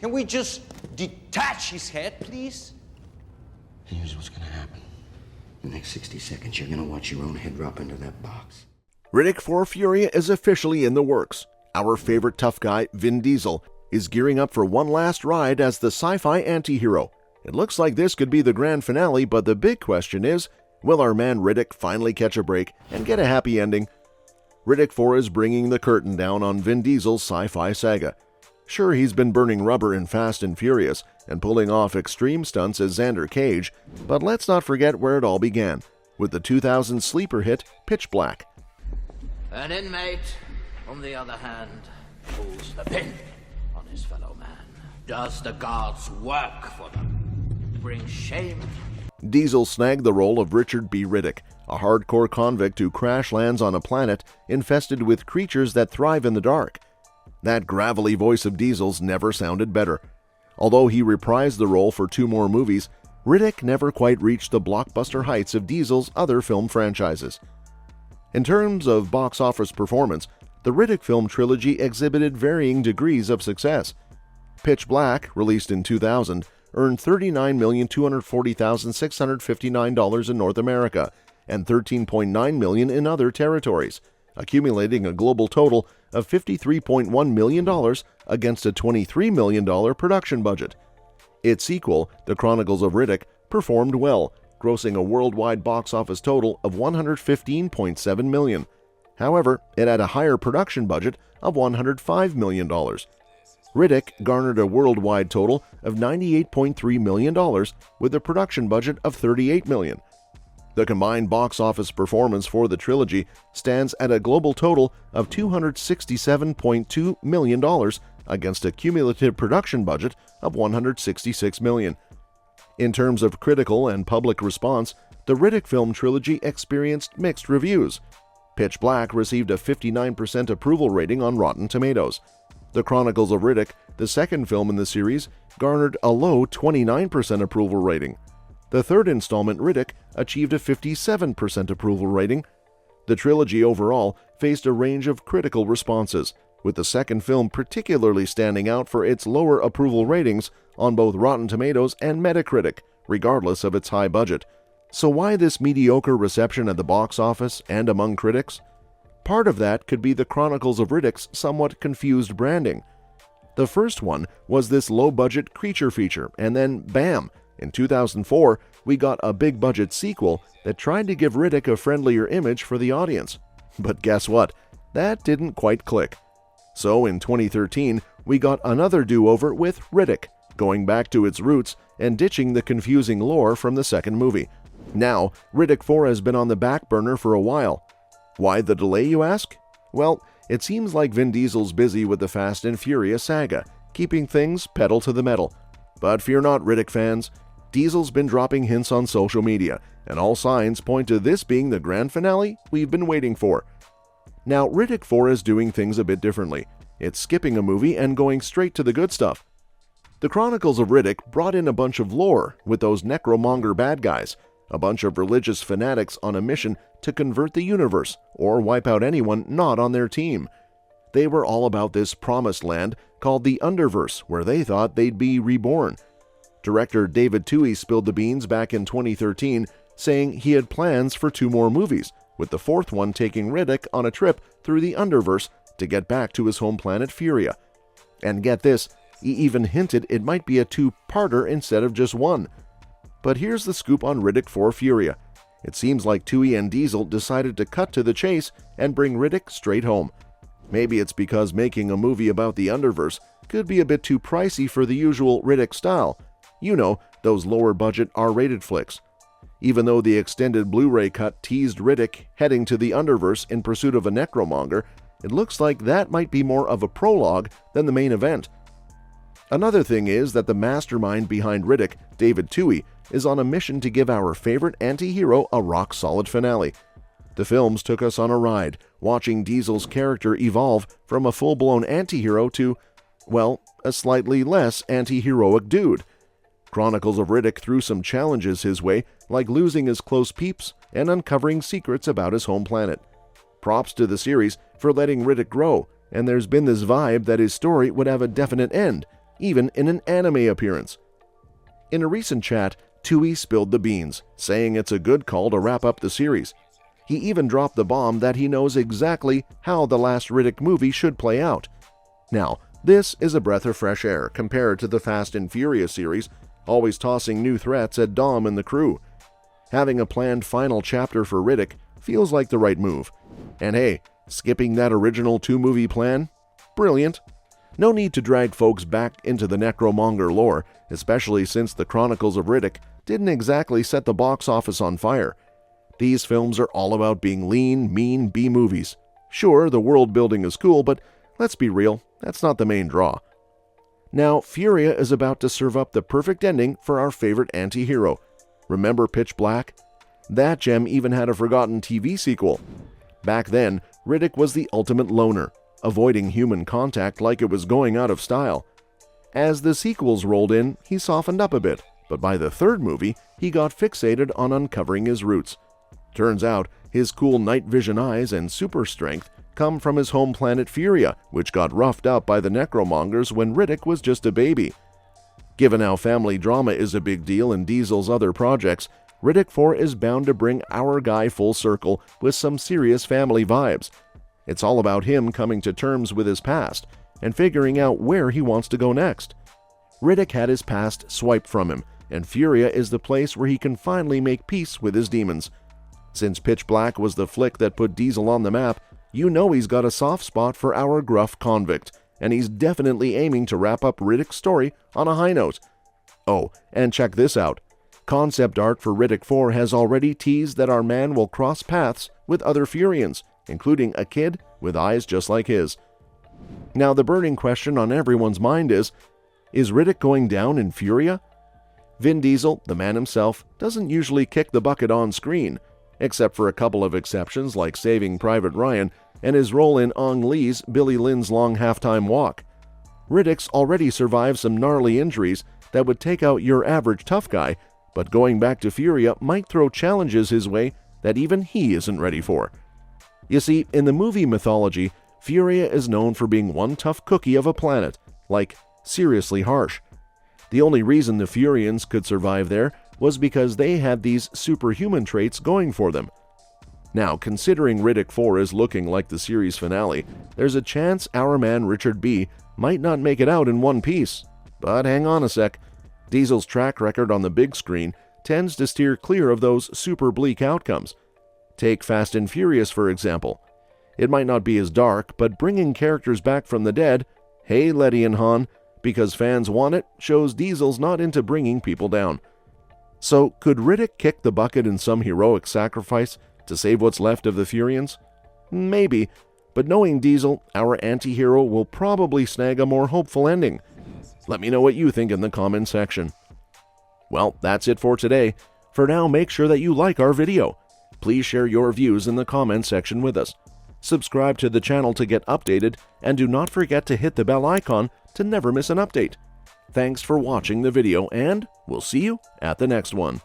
Can we just detach his head, please? Here's what's gonna happen. In the next 60 seconds, you're gonna watch your own head drop into that box. Riddick for Furia is officially in the works. Our favorite tough guy, Vin Diesel, is gearing up for one last ride as the sci-fi anti-hero. It looks like this could be the grand finale, but the big question is, will our man Riddick finally catch a break and get a happy ending? Riddick 4 is bringing the curtain down on Vin Diesel's sci-fi saga. Sure, he's been burning rubber in Fast and Furious and pulling off extreme stunts as Xander Cage, but let's not forget where it all began, with the 2000 sleeper hit Pitch Black. An inmate, on the other hand, pulls the pin on his fellow man, does the gods work for them, brings shame. Diesel snagged the role of Richard B. Riddick, a hardcore convict who crash lands on a planet infested with creatures that thrive in the dark. That gravelly voice of Diesel's never sounded better. Although he reprised the role for 2 more movies, Riddick never quite reached the blockbuster heights of Diesel's other film franchises. In terms of box office performance, the Riddick film trilogy exhibited varying degrees of success. Pitch Black, released in 2000, earned $39,240,659 in North America and $13.9 million in other territories, accumulating a global total of $53.1 million against a $23 million production budget. Its sequel, The Chronicles of Riddick, performed well, grossing a worldwide box office total of $115.7 million. However, it had a higher production budget of $105 million. Riddick garnered a worldwide total of $98.3 million with a production budget of $38 million. The combined box office performance for the trilogy stands at a global total of $267.2 million against a cumulative production budget of $166 million. In terms of critical and public response, the Riddick film trilogy experienced mixed reviews. Pitch Black received a 59% approval rating on Rotten Tomatoes. The Chronicles of Riddick, the second film in the series, garnered a low 29% approval rating. The third installment, Riddick, achieved a 57% approval rating. The trilogy overall faced a range of critical responses, with the second film particularly standing out for its lower approval ratings on both Rotten Tomatoes and Metacritic, regardless of its high budget. So why this mediocre reception at the box office and among critics? Part of that could be the Chronicles of Riddick's somewhat confused branding. The first one was this low-budget creature feature, and then bam! In 2004, we got a big-budget sequel that tried to give Riddick a friendlier image for the audience. But guess what? That didn't quite click. So in 2013, we got another do-over with Riddick, going back to its roots and ditching the confusing lore from the second movie. Now, Riddick 4 has been on the back burner for a while. Why the delay, you ask? Well, it seems like Vin Diesel's busy with the Fast and Furious saga, keeping things pedal to the metal. But fear not, Riddick fans. Diesel's been dropping hints on social media, and all signs point to this being the grand finale we've been waiting for. Now, Riddick 4 is doing things a bit differently. It's skipping a movie and going straight to the good stuff. The Chronicles of Riddick brought in a bunch of lore with those necromonger bad guys, a bunch of religious fanatics on a mission to convert the universe or wipe out anyone not on their team. They were all about this promised land called the Underverse, where they thought they'd be reborn. Director David Twohy spilled the beans back in 2013, saying he had plans for 2 more movies, with the 4th one taking Riddick on a trip through the Underverse to get back to his home planet Furia. And get this, he even hinted it might be a 2-parter instead of just 1. But here's the scoop on Riddick for Furia. It seems like Twohy and Diesel decided to cut to the chase and bring Riddick straight home. Maybe it's because making a movie about the Underverse could be a bit too pricey for the usual Riddick style. You know, those lower-budget R-rated flicks. Even though the extended Blu-ray cut teased Riddick heading to the Underverse in pursuit of a necromonger, it looks like that might be more of a prologue than the main event. Another thing is that the mastermind behind Riddick, David Twohy, is on a mission to give our favorite anti-hero a rock-solid finale. The films took us on a ride, watching Diesel's character evolve from a full-blown anti-hero to, well, a slightly less anti-heroic dude. Chronicles of Riddick threw some challenges his way, like losing his close peeps and uncovering secrets about his home planet. Props to the series for letting Riddick grow, and there's been this vibe that his story would have a definite end, even in an anime appearance. In a recent chat, Twohy spilled the beans, saying it's a good call to wrap up the series. He even dropped the bomb that he knows exactly how the last Riddick movie should play out. Now, this is a breath of fresh air compared to the Fast and Furious series, always tossing new threats at Dom and the crew. Having a planned final chapter for Riddick feels like the right move. And hey, skipping that original 2-movie plan? Brilliant. No need to drag folks back into the necromonger lore, especially since the Chronicles of Riddick didn't exactly set the box office on fire. These films are all about being lean, mean B-movies. Sure, the world building is cool, but let's be real, that's not the main draw. Now, Furia is about to serve up the perfect ending for our favorite anti-hero. Remember Pitch Black? That gem even had a forgotten TV sequel. Back then, Riddick was the ultimate loner, avoiding human contact like it was going out of style. As the sequels rolled in, he softened up a bit, but by the third movie, he got fixated on uncovering his roots. Turns out, his cool night vision eyes and super strength come from his home planet Furia, which got roughed up by the necromongers when Riddick was just a baby. Given how family drama is a big deal in Diesel's other projects, Riddick 4 is bound to bring our guy full circle with some serious family vibes. It's all about him coming to terms with his past and figuring out where he wants to go next. Riddick had his past swiped from him, and Furia is the place where he can finally make peace with his demons. Since Pitch Black was the flick that put Diesel on the map, you know he's got a soft spot for our gruff convict, and he's definitely aiming to wrap up Riddick's story on a high note. Oh, and check this out. Concept art for Riddick 4 has already teased that our man will cross paths with other Furians, including a kid with eyes just like his. Now the burning question on everyone's mind is Riddick going down in Furia? Vin Diesel, the man himself, doesn't usually kick the bucket on screen, except for a couple of exceptions like Saving Private Ryan and his role in Ong Lee's Billy Lynn's Long Halftime Walk. Riddick's already survived some gnarly injuries that would take out your average tough guy, but going back to Furia might throw challenges his way that even he isn't ready for. You see, in the movie mythology, Furia is known for being one tough cookie of a planet, like seriously harsh. The only reason the Furians could survive there was because they had these superhuman traits going for them. Now, considering Riddick 4 is looking like the series finale, there's a chance our man Richard B. might not make it out in one piece. But hang on a sec. Diesel's track record on the big screen tends to steer clear of those super bleak outcomes. Take Fast and Furious, for example. It might not be as dark, but bringing characters back from the dead, hey Letty and Han, because fans want it, shows Diesel's not into bringing people down. So, could Riddick kick the bucket in some heroic sacrifice to save what's left of the Furians? Maybe, but knowing Diesel, our anti-hero will probably snag a more hopeful ending. Let me know what you think in the comment section. Well, that's it for today. For now, make sure that you like our video. Please share your views in the comment section with us. Subscribe to the channel to get updated, and do not forget to hit the bell icon to never miss an update. Thanks for watching the video, and we'll see you at the next one.